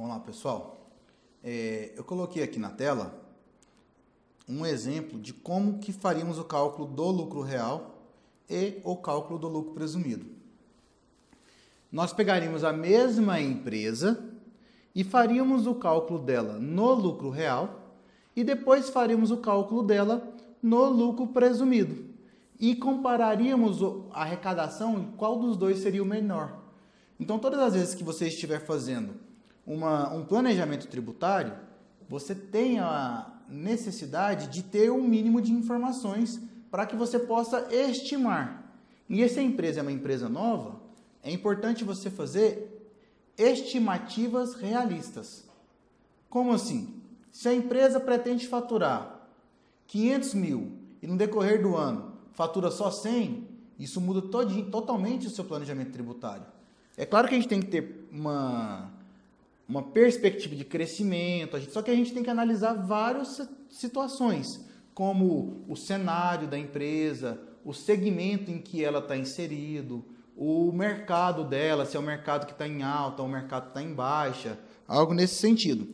Vamos lá, pessoal. Eu coloquei aqui na tela um exemplo de como que faríamos o cálculo do lucro real e o cálculo do lucro presumido. Nós pegaríamos a mesma empresa e faríamos o cálculo dela no lucro real e depois faríamos o cálculo dela no lucro presumido. E compararíamos a arrecadação, qual dos dois seria o menor. Então, todas as vezes que você estiver fazendo um planejamento tributário, você tem a necessidade de ter um mínimo de informações para que você possa estimar. E se a empresa é uma empresa nova, é importante você fazer estimativas realistas. Como assim? Se a empresa pretende faturar 500 mil e no decorrer do ano fatura só 100, isso muda totalmente o seu planejamento tributário. É claro que a gente tem que ter uma perspectiva de crescimento, só que a gente tem que analisar várias situações, como o cenário da empresa, o segmento em que ela está inserido, o mercado dela, se é o mercado que está em alta ou o mercado que está em baixa, algo nesse sentido.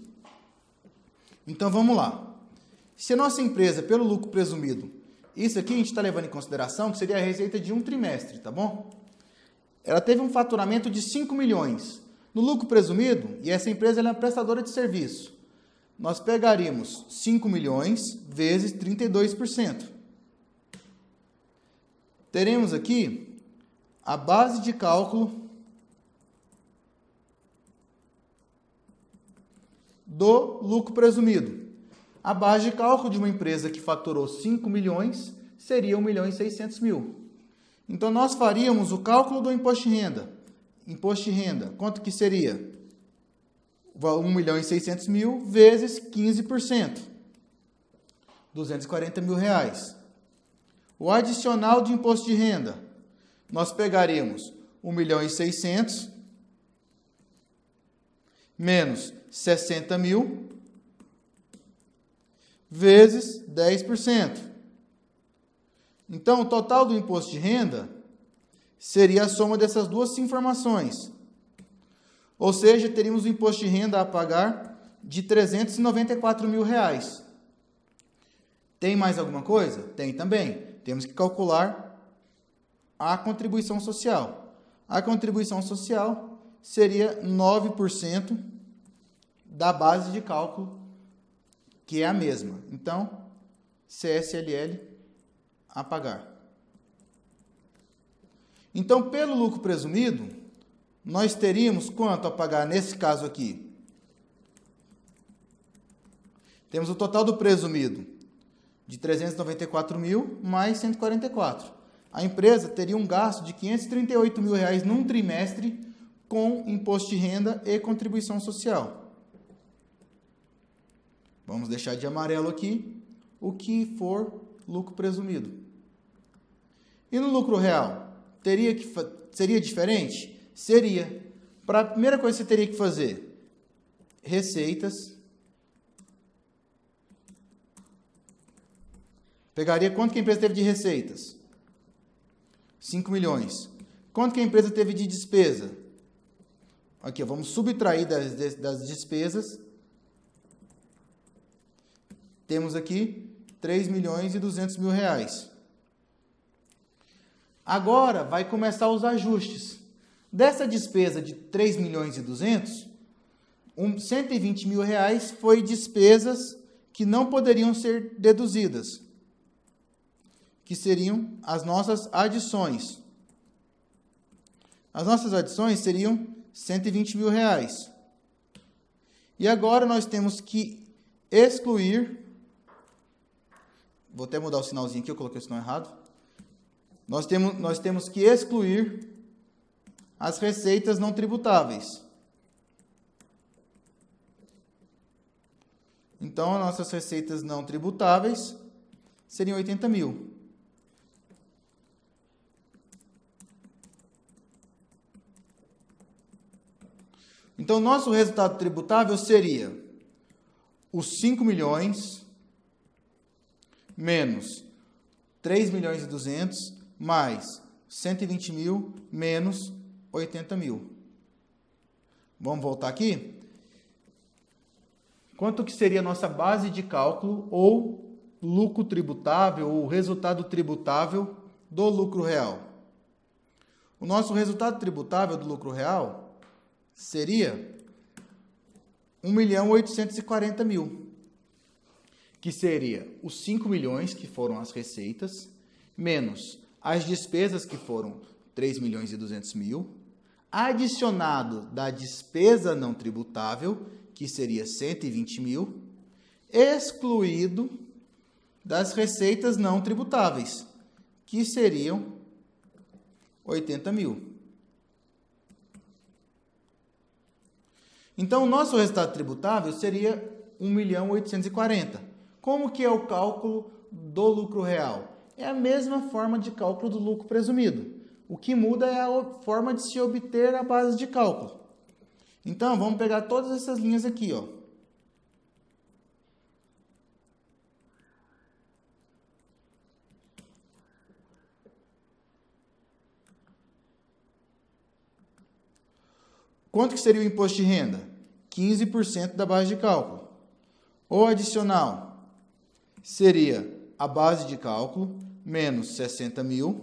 Então vamos lá. Se a nossa empresa, pelo lucro presumido, isso aqui a gente está levando em consideração que seria a receita de um trimestre, tá bom? Ela teve um faturamento de 5 milhões. No lucro presumido, e essa empresa ela é uma prestadora de serviço, nós pegaríamos 5 milhões vezes 32%. Teremos aqui a base de cálculo do lucro presumido. A base de cálculo de uma empresa que faturou 5 milhões seria 1.600.000. Então, nós faríamos o cálculo do imposto de renda. Imposto de renda, quanto que seria? 1.600.000 vezes 15%. R$240.000. O adicional de imposto de renda, nós pegaríamos 1.600.000 menos 60.000 vezes 10%. Então, o total do imposto de renda seria a soma dessas duas informações. Ou seja, teríamos o imposto de renda a pagar de R$394.000. Tem mais alguma coisa? Tem também. Temos que calcular a contribuição social. A contribuição social seria 9% da base de cálculo, que é a mesma. Então, CSLL a pagar. Então, pelo lucro presumido, nós teríamos quanto a pagar nesse caso aqui? Temos o total do presumido de 394.000 mais 144. A empresa teria um gasto de R$538.000 num trimestre com imposto de renda e contribuição social. Vamos deixar de amarelo aqui o que for lucro presumido. E no lucro real? Seria diferente? Seria. Para a primeira coisa que você teria que fazer, receitas. Pegaria quanto que a empresa teve de receitas? 5 milhões. Quanto que a empresa teve de despesa? Aqui, vamos subtrair das despesas. Temos aqui R$3.200.000. Agora vai começar os ajustes. Dessa despesa de R$3.200.000, R$120.000 foi despesas que não poderiam ser deduzidas, que seriam as nossas adições. As nossas adições seriam R$120.000. E agora nós temos que excluir. Vou até mudar o sinalzinho aqui, eu coloquei o sinal errado. Nós temos que excluir as receitas não tributáveis. Então, as nossas receitas não tributáveis seriam 80.000. Então, nosso resultado tributável seria os 5 milhões menos 3.200.000 mais 120.000 menos 80.000. Vamos voltar aqui? quanto que seria a nossa base de cálculo ou lucro tributável ou resultado tributável do lucro real? O nosso resultado tributável do lucro real seria 1.840.000, que seria os 5 milhões que foram as receitas, menos as despesas que foram 3.200.000, adicionado da despesa não tributável, que seria 120.000, excluído das receitas não tributáveis, que seriam 80.000. Então, o nosso resultado tributável seria 1.840.000. Como que é o cálculo do lucro real? É a mesma forma de cálculo do lucro presumido. O que muda é a forma de se obter a base de cálculo. Então, vamos pegar todas essas linhas aqui, ó. Quanto que seria o imposto de renda? 15% da base de cálculo. O adicional seria a base de cálculo menos 60.000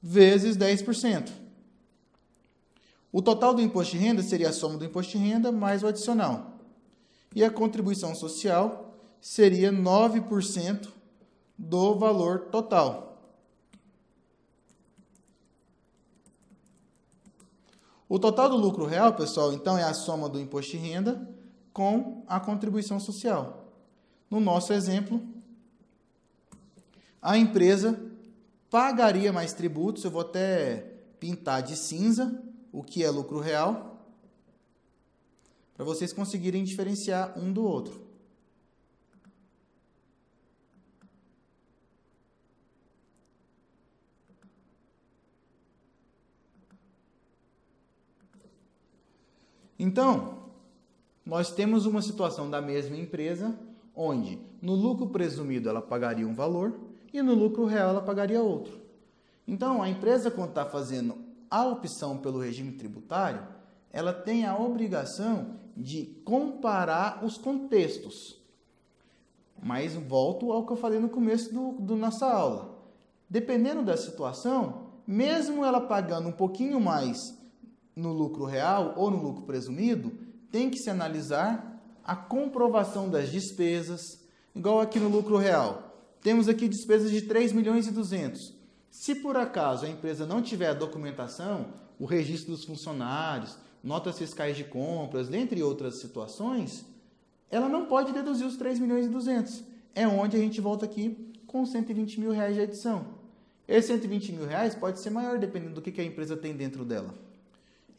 vezes 10%. O total do imposto de renda seria a soma do imposto de renda mais o adicional. E a contribuição social seria 9% do valor total. O total do lucro real, pessoal, então é a soma do imposto de renda com a contribuição social. No nosso exemplo, a empresa pagaria mais tributos, eu vou até pintar de cinza o que é lucro real, para vocês conseguirem diferenciar um do outro. Então, nós temos uma situação da mesma empresa, onde no lucro presumido ela pagaria um valor e no lucro real ela pagaria outro. Então, a empresa, quando está fazendo a opção pelo regime tributário, ela tem a obrigação de comparar os contextos. Mas volto ao que eu falei no começo da nossa aula. Dependendo da situação, mesmo ela pagando um pouquinho mais no lucro real ou no lucro presumido, tem que se analisar a comprovação das despesas, igual aqui no lucro real. Temos aqui despesas de 3.200.000. Se por acaso a empresa não tiver a documentação, o registro dos funcionários, notas fiscais de compras, dentre outras situações, ela não pode deduzir os 3.200.000. É onde a gente volta aqui com 120 mil reais de adição. Esse 120 mil reais pode ser maior, dependendo do que a empresa tem dentro dela.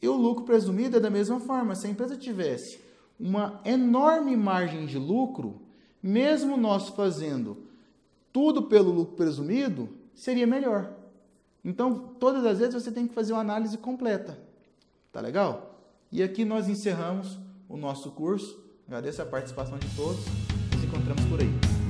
E o lucro presumido é da mesma forma. Se a empresa tivesse uma enorme margem de lucro, mesmo nós fazendo tudo pelo lucro presumido, seria melhor. Então, todas as vezes você tem que fazer uma análise completa. Tá legal? E aqui nós encerramos o nosso curso. Agradeço a participação de todos. Nos encontramos por aí.